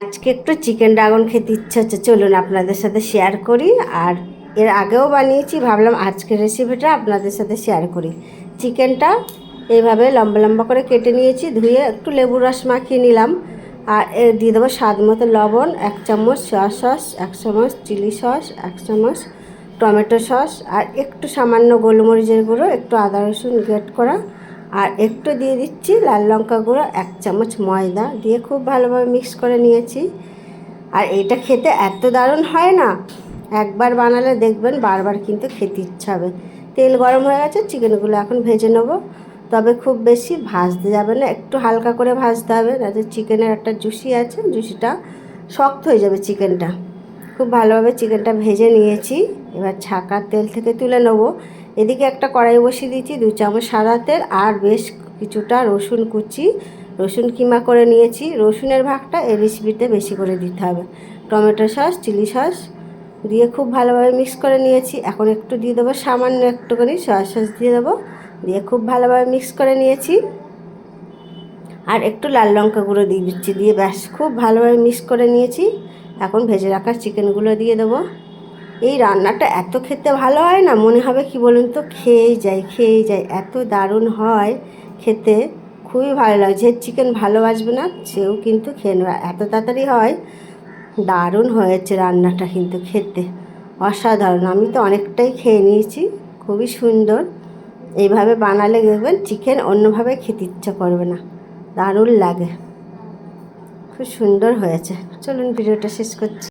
আজকে একটু chicken dragon খেতে ইচ্ছা হচ্ছে, চলুন আপনাদের সাথে শেয়ার করি। আর এর আগেও বানিয়েছি, ভাবলাম আজকের রেসিপিটা আপনাদের সাথে শেয়ার করি। চিকেনটা এইভাবে লম্বা লম্বা করে কেটে নিয়েছি, ধুয়ে একটু লেবুর রস মাখিয়ে নিলাম। আর এর দিয়ে দেবো স্বাদ মতো লবণ, 1 চামচ সয়া সস, 1 চামচ চিলি সস, 1 চামচ টমেটো সস, আর একটু সামান্য গোলমরিচের গুঁড়ো, একটু আদা রসুন গ্রেট করা, আর একটু দিয়ে দিচ্ছি লাল লঙ্কা গুঁড়ো, 1 চামচ ময়দা দিয়ে খুব ভালোভাবে মিক্স করে নিয়েছি। আর এটা খেতে এত দারুণ হয় না, একবার বানালে দেখবেন বারবার কিন্তু খেতে ইচ্ছা হবে। তেল গরম হয়ে গেছে, চিকেনগুলো এখন ভেজে নেব। তবে খুব বেশি ভাজতে যাবে না, একটু হালকা করে ভাজতে হবে, যাতে চিকেনের একটা জুসি আছে, জুসিটা শক্ত হয়ে যাবে চিকেনটা। খুব ভালোভাবে চিকেনটা ভেজে নিয়েছি, এবার ছাঁকার তেল থেকে তুলে নেব। এদিকে একটা কড়াই বসিয়ে দিয়েছি, 2 চামচ সাদা তেল, আর বেশ কিছুটা রসুন কুচি, রসুন কিমা করে নিয়েছি। রসুনের ভাগটা এই রেসিপিতে বেশি করে দিতে হবে। টমেটো সস, চিলি সস দিয়ে খুব ভালোভাবে মিক্স করে নিয়েছি। এখন একটু দিয়ে দেবো সামান্য একটুখানি সয়া সস দিয়ে দেবো, দিয়ে খুব ভালোভাবে মিক্স করে নিয়েছি। আর একটু লাল লঙ্কা গুঁড়ো দিয়ে দিচ্ছি, দিয়ে ব্যাস খুব ভালোভাবে মিক্স করে নিয়েছি। এখন ভেজে রাখা চিকেনগুলো দিয়ে দেবো। এই রান্নাটা এত খেতে ভালো হয় না, মনে হবে কি বলুন তো, খেয়েই যাই, এত দারুণ হয় খেতে। খুবই ভালো লাগে, যে চিকেন ভালোবাসবে না সেও কিন্তু খেয়ে নেবে, এত তাড়াতাড়ি হয়। দারুণ হয়েছে রান্নাটা, কিন্তু খেতে অসাধারণ। আমি তো অনেকটাই খেয়ে নিয়েছি, খুবই সুন্দর। এইভাবে বানালে দেখবেন চিকেন অন্যভাবে খেতে ইচ্ছা করবে না, দারুণ লাগে, খুব সুন্দর হয়েছে। চলুন ভিডিওটা শেষ করছি।